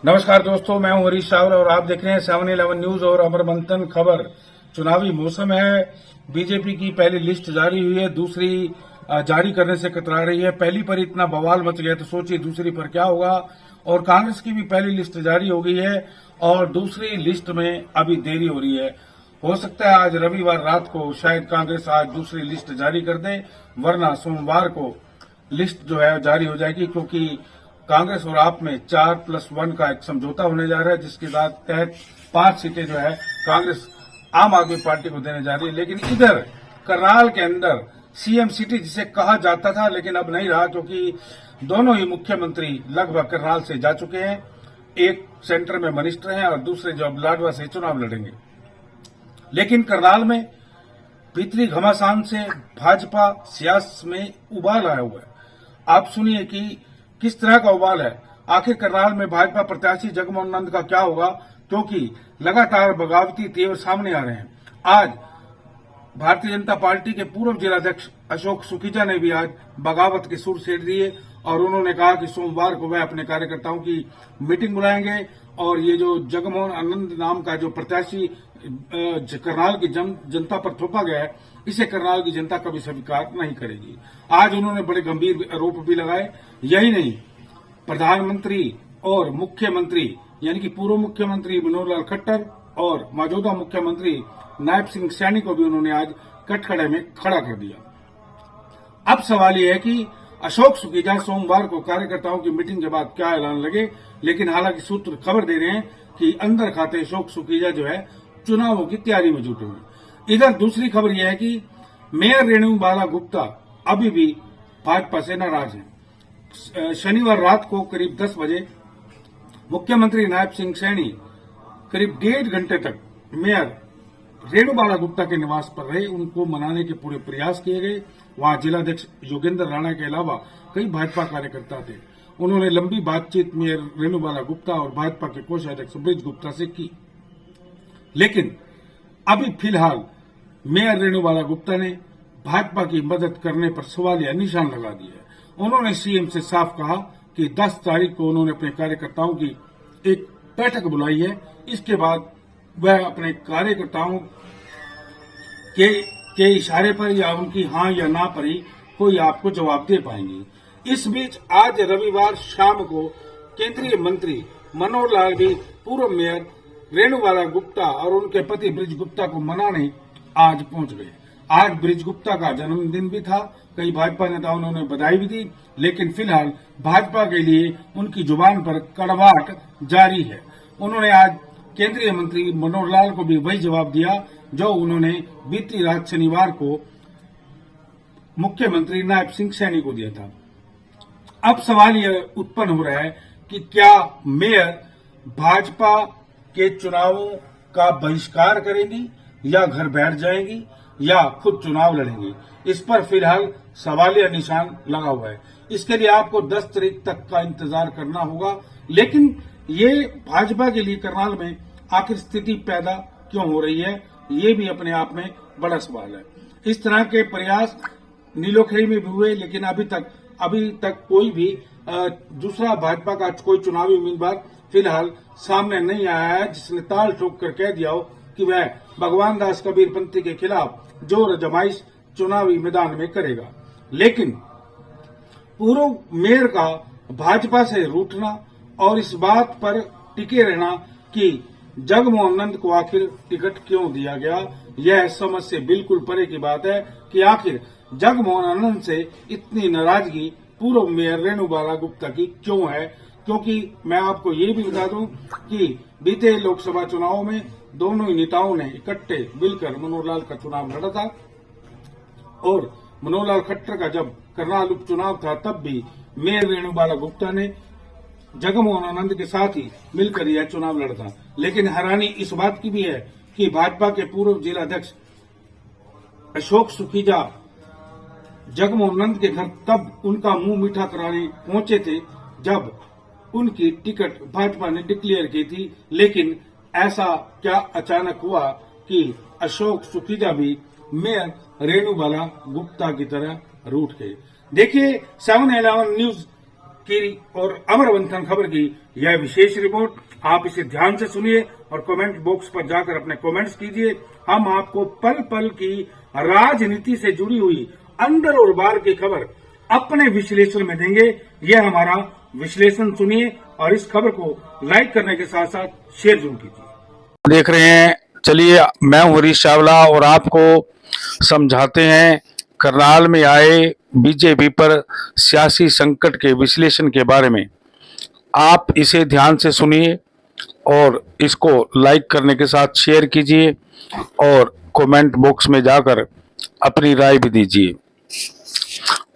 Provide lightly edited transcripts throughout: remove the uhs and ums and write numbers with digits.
नमस्कार दोस्तों, मैं हूं हरीश रावल और आप देख रहे हैं 7-11 न्यूज और अमर मंथन खबर। चुनावी मौसम है। बीजेपी की पहली लिस्ट जारी हुई है, दूसरी जारी करने से कतरा रही है। पहली पर इतना बवाल मच गया तो सोचिए दूसरी पर क्या होगा। और कांग्रेस की भी पहली लिस्ट जारी हो गई है और दूसरी लिस्ट में अभी देरी हो रही है। हो सकता है आज रविवार रात को शायद कांग्रेस आज दूसरी लिस्ट जारी कर दे, वरना सोमवार को लिस्ट जो है जारी हो जाएगी, क्योंकि कांग्रेस और आप में 4+1 का एक समझौता होने जा रहा है, जिसके तहत 5 सीटें जो है कांग्रेस आम आदमी पार्टी को देने जा रही है। लेकिन इधर करनाल के अंदर सीएम सिटी जिसे कहा जाता था, लेकिन अब नहीं रहा, क्योंकि दोनों ही मुख्यमंत्री लगभग करनाल से जा चुके हैं। एक सेंटर में मिनिस्टर हैं और दूसरे जो अब लाडवा से चुनाव लड़ेंगे। लेकिन करनाल में भीतरी घमासान से भाजपा सियासत में उबाल आया हुआ है। आप सुनिए कि किस तरह का उबाल है। आखिर करनाल में भाजपा प्रत्याशी जगमोहन नंद का क्या होगा, क्योंकि लगातार बगावती तेवर सामने आ रहे हैं। आज भारतीय जनता पार्टी के पूर्व जिलाध्यक्ष अशोक सुखीजा ने भी आज बगावत के सुर छेड़ दिए और उन्होंने कहा कि सोमवार को वह अपने कार्यकर्ताओं की मीटिंग बुलाएंगे और ये जो जगमोहन आनंद नाम का जो प्रत्याशी करनाल की जनता पर थोपा गया है, इसे करनाल की जनता कभी स्वीकार नहीं करेगी। आज उन्होंने बड़े गंभीर आरोप भी लगाए। यही नहीं, प्रधानमंत्री और मुख्यमंत्री यानी कि पूर्व मुख्यमंत्री मनोहर लाल खट्टर और मौजूदा मुख्यमंत्री नायब सिंह सैनी को भी उन्होंने आज कटखड़े में खड़ा कर दिया। अब सवाल यह है कि अशोक सुखीजा सोमवार को कार्यकर्ताओं की मीटिंग के बाद क्या ऐलान लगे। लेकिन हालांकि सूत्र खबर दे रहे हैं कि अंदर खाते अशोक सुखीजा जो है चुनावों की तैयारी में जुटे हुए। इधर दूसरी खबर यह है कि मेयर रेणुबाला गुप्ता अभी भी भाजपा से नाराज हैं। शनिवार रात को करीब 10 बजे मुख्यमंत्री नायब सिंह सैनी करीब 1.5 घंटे तक मेयर रेणुबाला गुप्ता के निवास पर रहे। उनको मनाने के पूरे प्रयास किए गए। वहां जिलाध्यक्ष योगेंद्र राणा के अलावा कई भाजपा कार्यकर्ता थे। उन्होंने लंबी बातचीत मेयर रेणुबाला गुप्ता और भाजपा के कोषाध्यक्ष ब्रिज गुप्ता से की। लेकिन अभी फिलहाल मेयर रेणुबाला गुप्ता ने भाजपा की मदद करने पर सवालिया निशान लगा दिया है। उन्होंने सीएम से साफ कहा कि 10 तारीख को उन्होंने अपने कार्यकर्ताओं की एक बैठक बुलाई है। इसके बाद वह अपने कार्यकर्ताओं के इशारे पर या उनकी हां या ना पर ही कोई आपको जवाब दे पाएंगे। इस बीच आज रविवार शाम को केंद्रीय मंत्री मनोहर लाल भी पूर्व मेयर रेणुबाला गुप्ता और उनके पति ब्रिज गुप्ता को मनाने आज पहुंच गए। आज ब्रिज गुप्ता का जन्मदिन भी था। कई भाजपा नेताओं ने उन्हें बधाई भी दी। लेकिन फिलहाल भाजपा के लिए उनकी जुबान पर कड़वाहट जारी है। उन्होंने आज केंद्रीय मंत्री मनोहर लाल को भी वही जवाब दिया जो उन्होंने बीती रात शनिवार को मुख्यमंत्री नायब सिंह सैनी को दिया था। अब सवाल यह उत्पन्न हो रहा है कि क्या मेयर भाजपा के चुनावों का बहिष्कार करेंगी या घर बैठ जाएंगी या खुद चुनाव लड़ेंगी। इस पर फिलहाल सवालिया निशान लगा हुआ है। इसके लिए आपको 10 तारीख तक का इंतजार करना होगा। लेकिन ये भाजपा के लिए करनाल में आखिर स्थिति पैदा क्यों हो रही है, ये भी अपने आप में बड़ा सवाल है। इस तरह के प्रयास नीलोखेड़ी में भी हुए, लेकिन अभी तक कोई भी दूसरा भाजपा का कोई चुनावी उम्मीदवार फिलहाल सामने नहीं आया है जिसने ताल ठोक कर कह दिया हो कि वह भगवान दास कबीरपंथी के खिलाफ जोर जमाइश चुनावी मैदान में करेगा। लेकिन पूर्व मेयर का भाजपा से रूठना और इस बात पर टिके रहना कि जगमोहन नंद को आखिर टिकट क्यों दिया गया, यह समझ से बिल्कुल परे की बात है कि आखिर जगमोहन आनंद से इतनी नाराजगी पूर्व मेयर रेणुबाला गुप्ता की क्यों है। क्योंकि मैं आपको ये भी बता दूं कि बीते लोकसभा चुनावों में दोनों ही नेताओं ने इकट्ठे मिलकर मनोहर लाल का चुनाव लड़ा था और मनोहर लाल खट्टर का जब करनाल उपचुनाव था तब भी मेयर रेणुबाला गुप्ता ने जगमोहन आनंद के साथ ही मिलकर यह चुनाव लड़ा था। लेकिन हैरानी इस बात की भी है कि भाजपा के पूर्व जिलाध्यक्ष अशोक सुखीजा जगमोहन नंद के घर तब उनका मुंह मीठा कराने पहुंचे थे जब उनकी टिकट भाजपा ने डिक्लेयर की थी। लेकिन ऐसा क्या अचानक हुआ कि अशोक सुखीजा भी मेयर रेणुबाला गुप्ता की तरह रूठ गए। देखिए 7-11 न्यूज की और अमर मंथन खबर की यह विशेष रिपोर्ट। आप इसे ध्यान से सुनिए और कमेंट बॉक्स पर जाकर अपने कमेंट्स कीजिए। हम आपको पल पल की राजनीति से जुड़ी हुई अंदर और बाहर की खबर अपने विश्लेषण में देंगे। यह हमारा विश्लेषण सुनिए और इस खबर को लाइक करने के साथ साथ शेयर जरूर कीजिए। देख रहे हैं, चलिए मैं हूं हरीश चावला और आपको समझाते हैं करनाल में आए बीजेपी पर सियासी संकट के विश्लेषण के बारे में। आप इसे ध्यान से सुनिए और इसको लाइक करने के साथ शेयर कीजिए और कमेंट बॉक्स में जाकर अपनी राय भी दीजिए।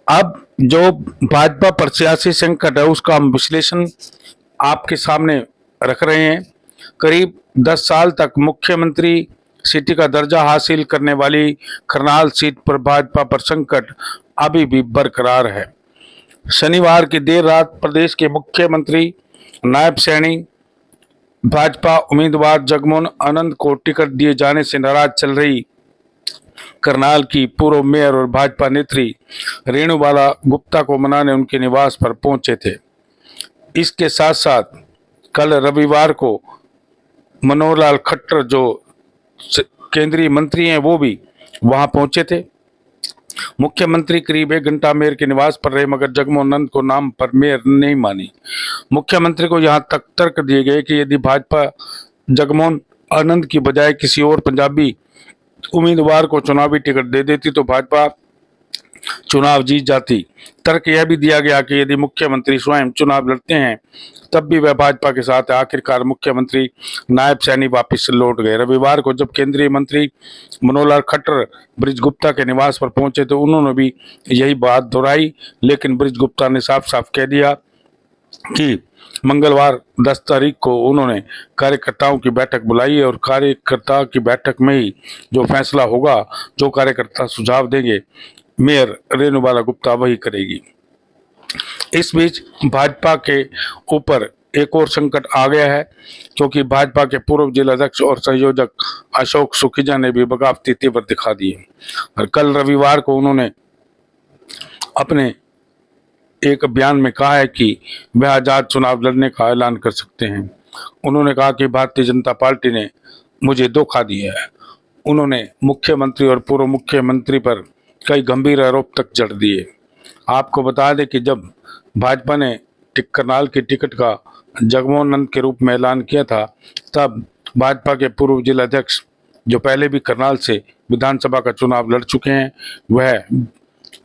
अब जो भाजपा पर सियासी संकट है उसका हम विश्लेषण आपके सामने रख रहे हैं। करीब 10 साल तक मुख्यमंत्री सीट का दर्जा हासिल करने वाली करनाल सीट पर भाजपा पर संकट अभी भी बरकरार है। शनिवार की देर रात प्रदेश के मुख्यमंत्री नायब सैनी भाजपा उम्मीदवार जगमोहन आनंद को टिकट दिए जाने से नाराज चल रही करनाल की पूर्व मेयर और भाजपा नेत्री रेणुबाला गुप्ता को मनाने उनके निवास पर पहुंचे थे। इसके साथ साथ कल रविवार को मनोहर लाल खट्टर जो केंद्रीय मंत्री हैं वो भी वहां पहुंचे थे। मुख्यमंत्री करीब 1 घंटा मेयर के निवास पर रहे मगर जगमोहन आनंद को नाम पर मेयर नहीं मानी। मुख्यमंत्री को यहां तक तर्क दिए गए कि यदि भाजपा जगमोहन आनंद की बजाय किसी और पंजाबी उम्मीदवार को चुनावी टिकट दे देती तो भाजपा चुनाव जीत जाती। तर्क यह भी दिया गया कि यदि मुख्यमंत्री स्वयं चुनाव लड़ते हैं तब भी वह भाजपा के साथ है। आखिरकार मुख्यमंत्री नायब सैनी वापस लौट गए। रविवार को जब केंद्रीय मंत्री मनोहर लाल खट्टर ब्रिज गुप्ता के निवास पर पहुंचे तो उन्होंने भी यही बात दोहराई, लेकिन ब्रिज गुप्ता ने साफ साफ कह दिया कि मंगलवार 10 तारीख को उन्होंने कार्यकर्ताओं की बैठक बुलाई है और कार्यकर्ता की बैठक में ही जो फैसला होगा, जो कार्यकर्ता सुझाव देंगे, मेयर रेणुबाला गुप्ता वही करेगी। इस बीच भाजपा के ऊपर एक और संकट आ गया है क्योंकि भाजपा के पूर्व जिलाध्यक्ष और संयोजक अशोक सुखीजा ने भी बगावती तेवर दिखा दिए और कल रविवार को उन्होंने अपने एक बयान में कहा है कि वह आजाद चुनाव लड़ने का ऐलान कर सकते हैं। उन्होंने कहा कि भारतीय जनता पार्टी ने मुझे धोखा दिया है। उन्होंने मुख्यमंत्री और पूर्व मुख्यमंत्री पर कई गंभीर आरोप तक जड़ दिए। आपको बता दें कि जब भाजपा ने करनाल की टिकट का जगमोहन आनंद के रूप में ऐलान किया था तब भाजपा के पूर्व जिलाध्यक्ष जो पहले भी करनाल से विधानसभा का चुनाव लड़ चुके हैं वह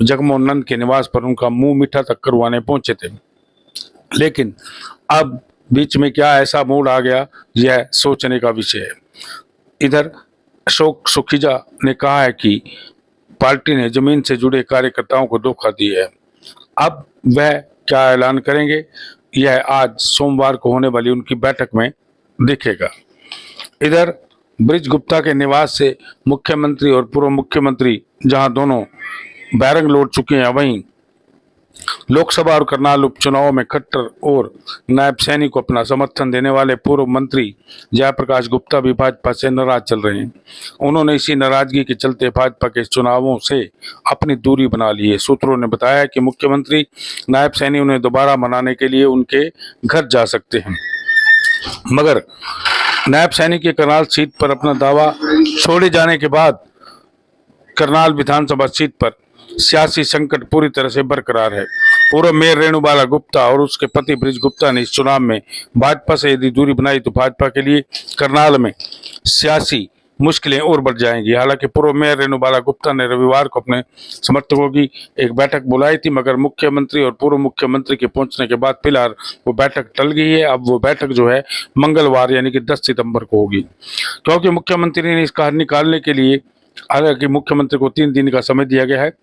जगमोहन आनंद के निवास पर उनका मुंह मीठा तक करवाने पहुंचे थे। लेकिन अब बीच में क्या ऐसा मूड आ गया, यह सोचने का विषय है। इधर अशोक सुखीजा ने कहा है कि पार्टी ने जमीन से जुड़े कार्यकर्ताओं को धोखा दिया है। अब वह क्या ऐलान करेंगे यह आज सोमवार को होने वाली उनकी बैठक में दिखेगा। इधर ब्रिज गुप्ता के निवास से मुख्यमंत्री और पूर्व मुख्यमंत्री जहां दोनों बैरंग लौट चुके हैं, वहीं लोकसभा और करनाल उपचुनाव में खट्टर और नायब सैनी को अपना समर्थन देने वाले पूर्व मंत्री जयप्रकाश गुप्ता भी भाजपा से नाराज चल रहे हैं। उन्होंने इसी नाराजगी के चलते भाजपा के चुनावों से अपनी दूरी बना ली है। सूत्रों ने बताया कि मुख्यमंत्री नायब सैनी उन्हें दोबारा मनाने के लिए उनके घर जा सकते हैं, मगर नायब सैनी के करनाल सीट पर अपना दावा छोड़े जाने के बाद करनाल विधानसभा सीट पर सियासी संकट पूरी तरह से बरकरार है। पूर्व मेयर रेणुबाला गुप्ता और उसके पति ब्रिज गुप्ता ने इस चुनाव में भाजपा से यदि दूरी बनाई तो भाजपा के लिए करनाल में सियासी मुश्किलें और बढ़ जाएंगी। हालांकि पूर्व मेयर रेणुबाला गुप्ता ने रविवार को अपने समर्थकों की एक बैठक बुलाई थी, मगर मुख्यमंत्री और पूर्व मुख्यमंत्री के पहुंचने के बाद फिलहाल वो बैठक टल गई है। अब वो बैठक जो है मंगलवार यानी कि 10 सितंबर को होगी, क्योंकि मुख्यमंत्री ने इसका हल निकालने के लिए, हालांकि मुख्यमंत्री को 3 दिन का समय दिया गया है।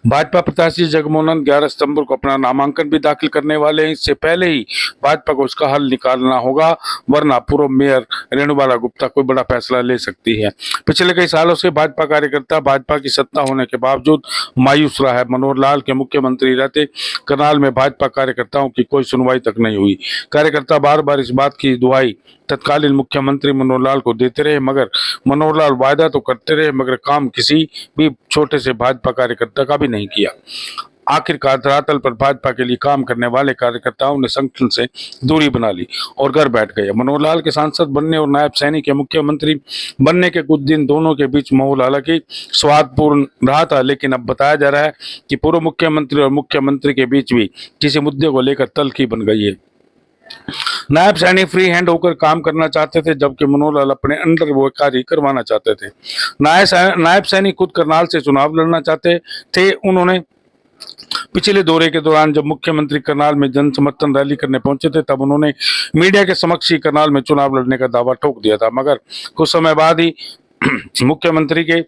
भाजपा प्रत्याशी जगमोहन आनंद 11 सितंबर को अपना नामांकन भी दाखिल करने वाले हैं। इससे पहले ही भाजपा को इसका हल निकालना होगा, वरना पूर्व मेयर रेणुबाला गुप्ता कोई बड़ा फैसला ले सकती है। पिछले कई सालों से भाजपा कार्यकर्ता भाजपा की सत्ता होने के बावजूद मायूस रहा है। मनोहर लाल के मुख्यमंत्री रहते करनाल में भाजपा कार्यकर्ताओं की कोई सुनवाई तक नहीं हुई। कार्यकर्ता बार बार इस बात की दुहाई तत्कालीन मुख्यमंत्री मनोहर लाल को देते रहे, मगर मनोहर लाल वायदा तो करते रहे मगर काम किसी भी छोटे से भाजपा कार्यकर्ता का भी नहीं किया। आखिरकार धरातल पर भाजपा के लिए काम करने वाले कार्यकर्ताओं ने संगठन से दूरी बना ली और घर बैठ गए। मनोहर लाल के सांसद बनने और नायब सैनी के मुख्यमंत्री बनने के कुछ दिन दोनों के बीच माहौल हालांकि स्वादपूर्ण रहा था, लेकिन अब बताया जा रहा है कि पूर्व मुख्यमंत्री और मुख्यमंत्री के बीच भी किसी मुद्दे को लेकर तल्खी बन गई है। नायब सैनी फ्री हैंड होकर काम करना चाहते थे, जबकि मनोहर लाल अपने अंडर वो कार्य करवाना चाहते थे। नायब सैनी खुद करनाल से चुनाव लड़ना चाहते थे। उन्होंने पिछले दौरे के दौरान जब मुख्यमंत्री करनाल में जन समर्थन रैली करने पहुंचे थे, तब उन्होंने मीडिया के समक्ष ही करनाल में चुनाव लड़ने का दावा ठोक दिया था, मगर कुछ समय बाद ही मुख्यमंत्री के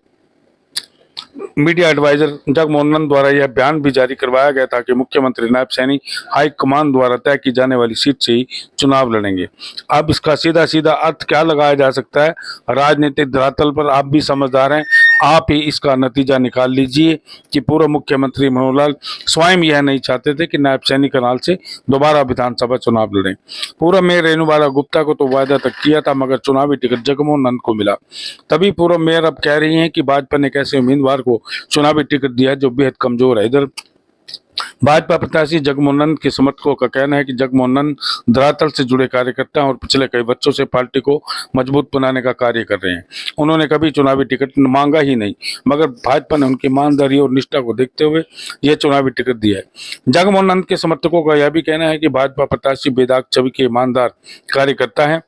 मीडिया एडवाइजर जगमोहन नंद द्वारा यह बयान भी जारी करवाया गया था कि मुख्यमंत्री नायब सैनी हाईकमान द्वारा तय की जाने वाली सीट से ही चुनाव लड़ेंगे। अब इसका सीधा सीधा अर्थ क्या लगाया जा सकता है? राजनीतिक धरातल पर आप भी समझदार हैं, आप ही इसका नतीजा निकाल लीजिए कि पूर्व मुख्यमंत्री मनोहर लाल स्वयं यह नहीं चाहते थे कि नायब सैनी करनाल से दोबारा विधानसभा चुनाव लड़ें। पूर्व मेयर रेणुबाला गुप्ता को तो वायदा तक किया था, मगर चुनावी टिकट जगमोहन नंद को मिला। तभी पूर्व मेयर अब कह रही हैं कि भाजपा ने कैसे उम्मीदवार को चुनावी टिकट दिया जो बेहद कमजोर है। इधर भाजपा प्रत्याशी जगमोहन नंद के समर्थकों का कहना है कि जगमोहन नंद धरातल से जुड़े कार्यकर्ता और पिछले कई वर्षों से पार्टी को मजबूत बनाने का कार्य कर रहे हैं। उन्होंने कभी चुनावी टिकट मांगा ही नहीं, मगर भाजपा ने उनकी ईमानदारी और निष्ठा को देखते हुए यह चुनावी टिकट दिया है। जगमोहन नंद के समर्थकों का यह भी कहना है कि भाजपा प्रत्याशी बेदाग छवि के ईमानदार कार्यकर्ता है।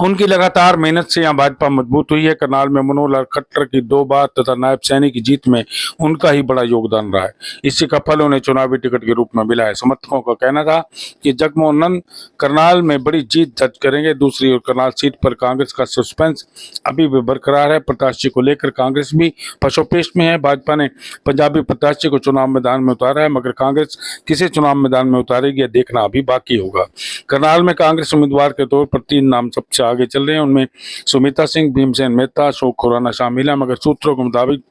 उनकी लगातार मेहनत से यहाँ भाजपा मजबूत हुई है। करनाल में मनोहर लाल खट्टर की 2 बार तथा नायब सैनी की जीत में उनका ही बड़ा योगदान रहा है। इसी का फल उन्हें चुनावी टिकट के रूप में मिला है। समर्थकों का कहना था कि जगमोहन नंद करनाल में बड़ी जीत दर्ज करेंगे। दूसरी ओर करनाल सीट पर कांग्रेस का सस्पेंस अभी भी बरकरार है। प्रत्याशी को लेकर कांग्रेस भी पशोपेश में है। भाजपा ने पंजाबी प्रत्याशी को चुनाव मैदान में उतारा है, मगर कांग्रेस किसे चुनाव मैदान में उतारेगी यह देखना अभी बाकी होगा। करनाल में कांग्रेस उम्मीदवार के तौर पर 3 नाम सबसे आगे चल रहे हैं। उनमें सुमिता सिंह, भीमसेन मेहता, अशोक खुराना शामिल है, मगर सूत्रों के मुताबिक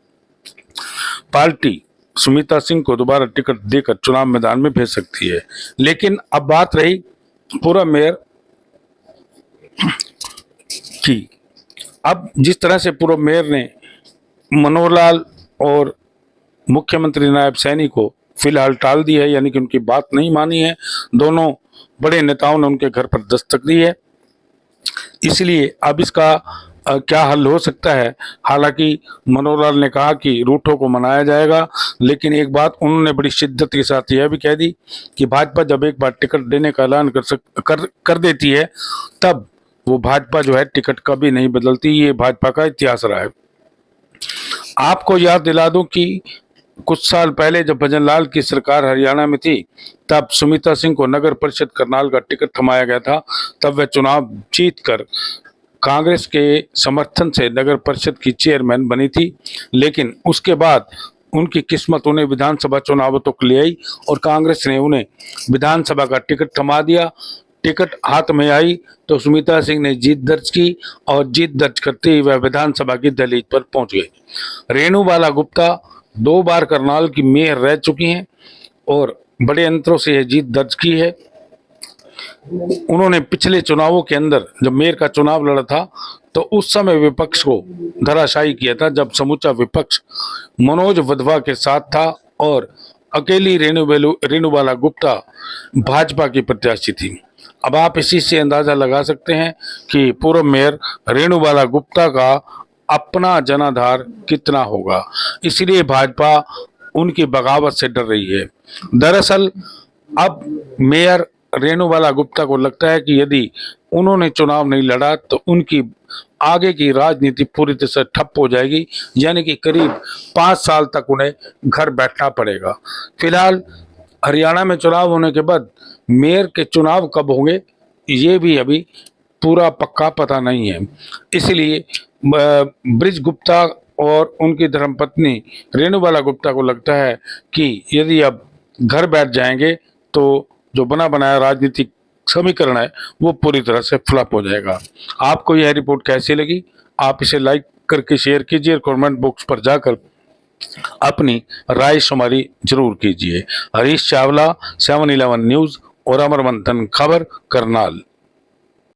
पार्टी सुमिता सिंह को दोबारा टिकट देकर चुनाव मैदान में भेज सकती है। लेकिन अब बात रही पूर्व मेयर की। अब जिस तरह से पूर्व मेयर ने मनोहर लाल और मुख्यमंत्री नायब सैनी को फिलहाल टाल दी है, यानी कि उनकी बात नहीं मानी है, दोनों बड़े नेताओं ने उनके घर पर दस्तक दी है। इसलिए अब इसका क्या हल हो सकता है? हालांकि मनोहर लाल ने कहा कि रूठों को मनाया जाएगा, लेकिन एक बात उन्होंने बड़ी शिद्दत के साथ यह भी कह दी कि भाजपा जब एक बार टिकट देने का ऐलान कर देती है, तब वो भाजपा जो है टिकट कभी नहीं बदलती। ये भाजपा का इतिहास रहा है। आपको याद दिला दूं कि कुछ साल पहले जब भजन लाल की सरकार हरियाणा में थी, तब सुमिता सिंह को नगर परिषद करनाल का टिकट थमाया गया था। तब वह चुनाव जीतकर कांग्रेस के समर्थन से नगर परिषद की चेयरमैन बनी थी, लेकिन उसके बाद उनकी किस्मत उन्हें विधानसभा चुनावों तक ले आई और कांग्रेस ने उन्हें विधानसभा का टिकट थमा दिया। टिकट हाथ में आई तो सुमिता सिंह ने जीत दर्ज की और जीत दर्ज करते ही वह विधानसभा की दहलीज पर पहुंच गए। रेणुबाला गुप्ता 2 बार करनाल की मेयर रह चुकी हैं और बड़े अंतरों से यह जीत दर्ज की है। उन्होंने पिछले चुनावों के अंदर जब मेयर का चुनाव लड़ा था, तो उस समय विपक्ष को धराशायी किया था, जब समूचा विपक्ष मनोज वधवा के साथ था और अकेली रेणुबाला गुप्ता भाजपा की प्रत्याशी थी। अब आप इसी से अंदाजा लगा सकते हैं कि पूर्व मेयर रेणुबाला गुप्ता का अपना जनाधार कितना होगा। इसलिए भाजपा उनकी बगावत से डर रही है। दरअसल अब मेयर रेणुबाला गुप्ता को लगता है कि यदि उन्होंने चुनाव नहीं लड़ा तो उनकी आगे की राजनीति पूरी तरह से ठप हो जाएगी, यानी कि करीब 5 साल तक उन्हें घर बैठना पड़ेगा। फिलहाल हरियाणा में चुनाव होने के बाद मेयर के चुनाव कब होंगे ये भी अभी पूरा पक्का पता नहीं है। इसलिए ब्रिज गुप्ता और उनकी धर्मपत्नी रेणुबाला गुप्ता को लगता है कि यदि अब घर बैठ जाएंगे तो जो बना बनाया राजनीतिक समीकरण है वो पूरी तरह से फ्लॉप हो जाएगा। आपको यह रिपोर्ट कैसी लगी? आप इसे लाइक करके शेयर कीजिए और कमेंट बॉक्स पर जाकर अपनी राय शुमारी जरूर कीजिए। हरीश चावला, 7/11 न्यूज़ और अमर मंथन खबर, करनाल।